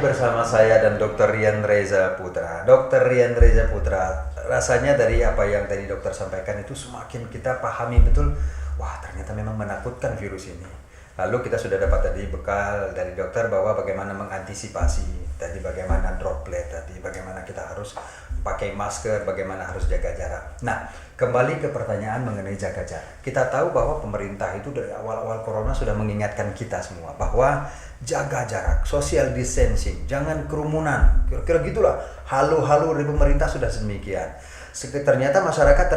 bersama saya dan Dr. Rian Reza Putra. Dr. Rian Reza Putra, rasanya dari apa yang tadi dokter sampaikan itu semakin kita pahami betul, wah ternyata memang menakutkan virus ini. Lalu kita sudah dapat tadi bekal dari dokter bahwa bagaimana mengantisipasi, tadi bagaimana droplet, tadi bagaimana kita harus pakai masker, bagaimana harus jaga jarak. Nah, kembali ke pertanyaan mengenai jaga jarak. Kita tahu bahwa pemerintah itu dari awal-awal corona sudah mengingatkan kita semua bahwa jaga jarak, social distancing, jangan kerumunan. Kira-kira gitulah. Halu-halu dari pemerintah sudah sedemikian. Ternyata masyarakat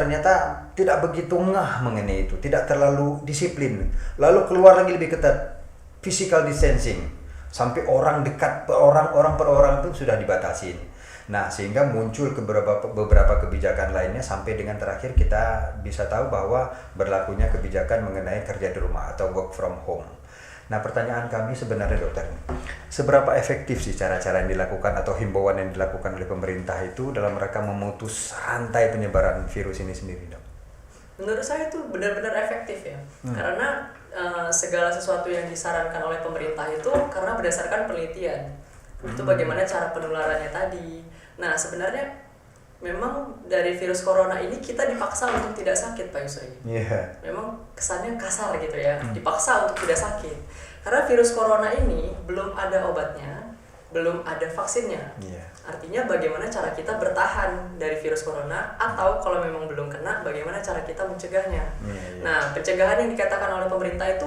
tidak begitu ngeh mengenai itu, tidak terlalu disiplin. Lalu keluar lagi lebih ketat, physical distancing. Sampai orang dekat orang per orang itu sudah dibatasin. Nah, sehingga muncul beberapa kebijakan lainnya sampai dengan terakhir kita bisa tahu bahwa berlakunya kebijakan mengenai kerja di rumah atau work from home. Nah, pertanyaan kami sebenarnya dokter, seberapa efektif sih cara-cara yang dilakukan atau himbauan yang dilakukan oleh pemerintah itu dalam rangka memutus rantai penyebaran virus ini sendiri, dok? Menurut saya itu benar-benar efektif ya, karena segala sesuatu yang disarankan oleh pemerintah itu karena berdasarkan penelitian. Itu bagaimana cara penularannya tadi. Nah, sebenarnya memang dari virus corona ini kita dipaksa untuk tidak sakit, Pak Yusri. Yeah. Memang kesannya kasar gitu ya, dipaksa untuk tidak sakit. Karena virus corona ini belum ada obatnya, belum ada vaksinnya. Yeah. Artinya bagaimana cara kita bertahan dari virus corona, atau kalau memang belum kena, bagaimana cara kita mencegahnya. Yeah. Nah, pencegahan yang dikatakan oleh pemerintah itu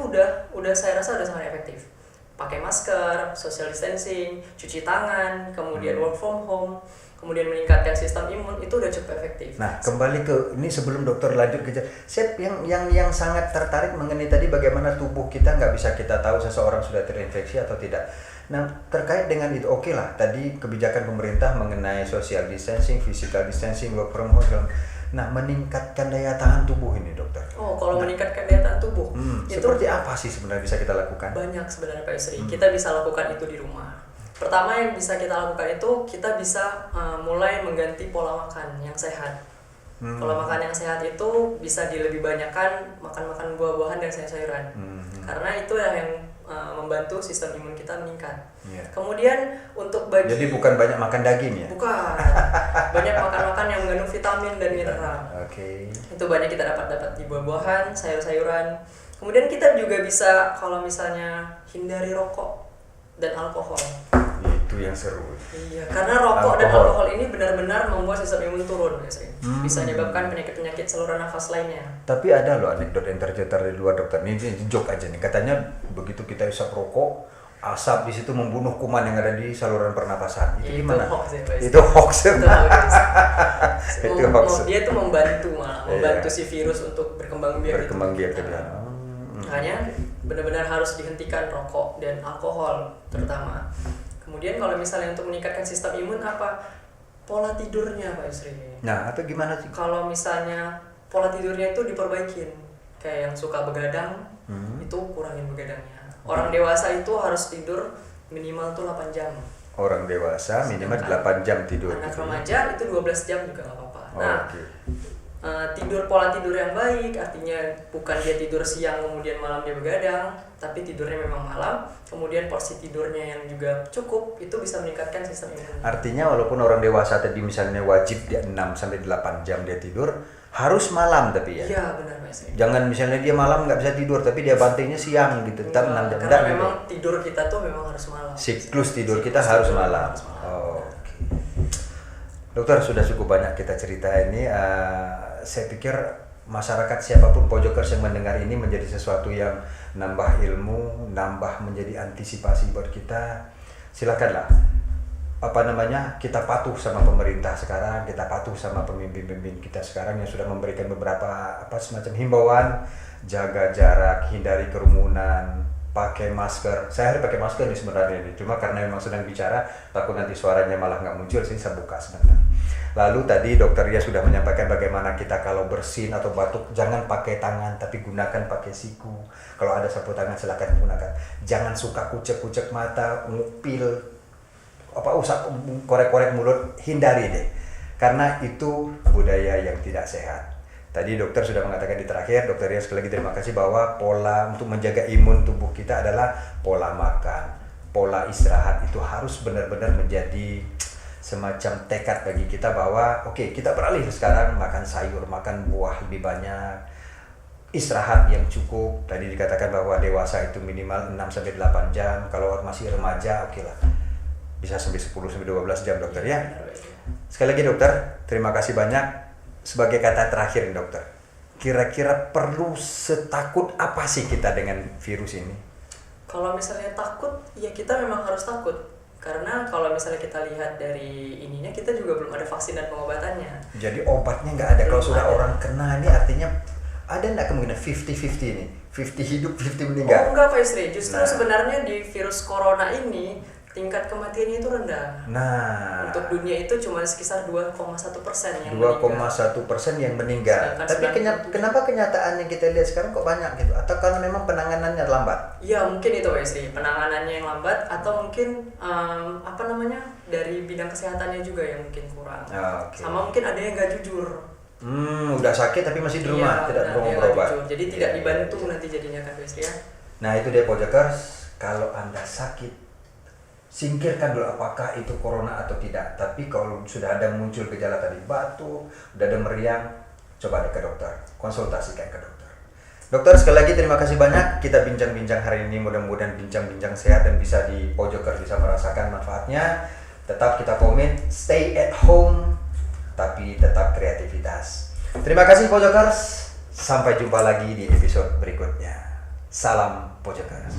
udah saya rasa udah sangat efektif. Pakai masker, social distancing, cuci tangan, kemudian work from home, kemudian meningkatkan sistem imun, itu udah cukup efektif. Nah, kembali ke ini sebelum dokter lanjut ke saya yang sangat tertarik mengenai tadi bagaimana tubuh kita nggak bisa kita tahu seseorang sudah terinfeksi atau tidak. Nah, terkait dengan itu, oke lah, tadi kebijakan pemerintah mengenai social distancing, physical distancing, work from home. Nah, meningkatkan daya tahan tubuh ini, dokter. Oh, kalau meningkatkan daya tahan tubuh, itu seperti apa sih sebenarnya bisa kita lakukan? banyak sebenarnya, Pak Yusri. Kita bisa lakukan itu di rumah. Pertama yang bisa kita lakukan itu, kita bisa mulai mengganti pola makan yang sehat. Pola makan yang sehat itu bisa dilebih banyakkan makan buah-buahan dan sayur-sayuran. Karena itu yang membantu sistem imun kita meningkat. Yeah. Kemudian untuk bagi... Jadi bukan banyak makan daging ya? Bukan. Banyak makan-makan yang mengandung vitamin dan mineral. Oke. Itu banyak kita dapat di buah-buahan, sayur-sayuran. Kemudian kita juga bisa kalau misalnya hindari rokok dan alkohol. Itu yang seru. Iya, karena rokok dan alkohol ini benar-benar membuat sistem imun turun biasanya. Bisa menyebabkan penyakit-penyakit saluran nafas lainnya. Tapi ada loh anekdot yang tercetar di luar, dokter. Ini joke aja nih. Katanya begitu kita isap rokok, asap di situ membunuh kuman yang ada di saluran pernapasan. Itu gimana? Hoax ya, Pak. Itu hoax. Itu hoax. Dia tuh membantu si virus untuk berkembang biak. Makanya benar-benar harus dihentikan rokok dan alkohol terutama. Kemudian kalau misalnya untuk meningkatkan sistem imun apa? Pola tidurnya, Pak Yusri. Nah, atau gimana sih? Kalau misalnya pola tidurnya itu diperbaikin. Kayak yang suka begadang, itu kurangin begadangnya. Orang dewasa itu harus tidur minimal tuh 8 jam. Orang dewasa minimal 8 jam tidur. Anak remaja itu 12 jam juga nggak apa-apa. Nah, pola tidur yang baik artinya bukan dia tidur siang kemudian malam dia begadang, tapi tidurnya memang malam, kemudian porsi tidurnya yang juga cukup, itu bisa meningkatkan sistem imun. Artinya walaupun orang dewasa tadi misalnya wajib dia 6 sampai 8 jam dia tidur, harus malam tapi ya? Iya benar Mas. Jangan misalnya dia malam nggak bisa tidur tapi dia bantingnya siang gitu, tetap 6 jam. Karena memang tidur kita tuh memang harus malam. Siklus tidur kita harus malam. Oke. Dokter, sudah cukup banyak kita cerita ini. Saya pikir masyarakat siapapun pojokers yang mendengar ini menjadi sesuatu yang nambah ilmu, nambah menjadi antisipasi buat kita. Silakanlah, kita patuh sama pemerintah sekarang, kita patuh sama pemimpin-pemimpin kita sekarang yang sudah memberikan beberapa semacam himbauan, jaga jarak, hindari kerumunan, pakai masker. Saya harus pakai masker nih sebenarnya nih, cuma karena memang sedang bicara takut nanti suaranya malah nggak muncul, sih saya buka sebentar. Lalu tadi dokter Ria sudah menyampaikan bagaimana kita kalau bersin atau batuk jangan pakai tangan tapi gunakan pakai siku. Kalau ada sapu tangan silakan gunakan. Jangan suka kucek-kucek mata, ngupil, usap korek-korek mulut, hindari deh. Karena itu budaya yang tidak sehat. Tadi dokter sudah mengatakan di terakhir, dokter Ria sekali lagi terima kasih bahwa pola untuk menjaga imun tubuh kita adalah pola makan, pola istirahat itu harus benar-benar menjadi semacam tekad bagi kita bahwa oke, kita beralih sekarang makan sayur, makan buah lebih banyak, istirahat yang cukup. Tadi dikatakan bahwa dewasa itu minimal 6-8 jam, kalau masih remaja oke lah bisa sampai 10-12 jam dokter ya. Sekali lagi dokter, terima kasih banyak. Sebagai kata terakhir nih, dokter, kira-kira perlu setakut apa sih kita dengan virus ini? Kalau misalnya takut, ya kita memang harus takut. Karena kalau misalnya kita lihat dari ininya, kita juga belum ada vaksin dan pengobatannya. Jadi obatnya nggak ada. Kalau sudah orang kena ini artinya ada nggak kemungkinan 50-50 ini? 50 hidup, 50 meninggal? Oh enggak Pak Isri, justru sebenarnya di virus corona ini tingkat kematiannya itu rendah. Nah, untuk dunia itu cuma sekitar 2,1% yang 2,1% yang meninggal. Tapi kenapa kenyataan yang kita lihat sekarang kok banyak gitu? Atau karena memang penanganannya lambat? Ya mungkin itu Pak Isri, penanganannya yang lambat atau mungkin dari bidang kesehatannya juga yang mungkin kurang. Okay. Sama mungkin ada yang nggak jujur. Udah sakit tapi masih di rumah, tidak mau berobat. Jadi tidak dibantu nanti jadinya kan Pak Isri ya. Nah itu dia Pojokers, kalau Anda sakit singkirkan dulu apakah itu corona atau tidak. Tapi kalau sudah ada muncul gejala tadi batuk, udah ada meriang, coba deh ke dokter, konsultasikan ke dokter. Dokter sekali lagi terima kasih banyak, kita bincang-bincang hari ini, mudah-mudahan bincang-bincang sehat dan bisa di Pojokers bisa merasakan manfaatnya. Tetap kita komit, stay at home, tapi tetap kreativitas. Terima kasih Pojokers, sampai jumpa lagi di episode berikutnya. Salam Pojokers.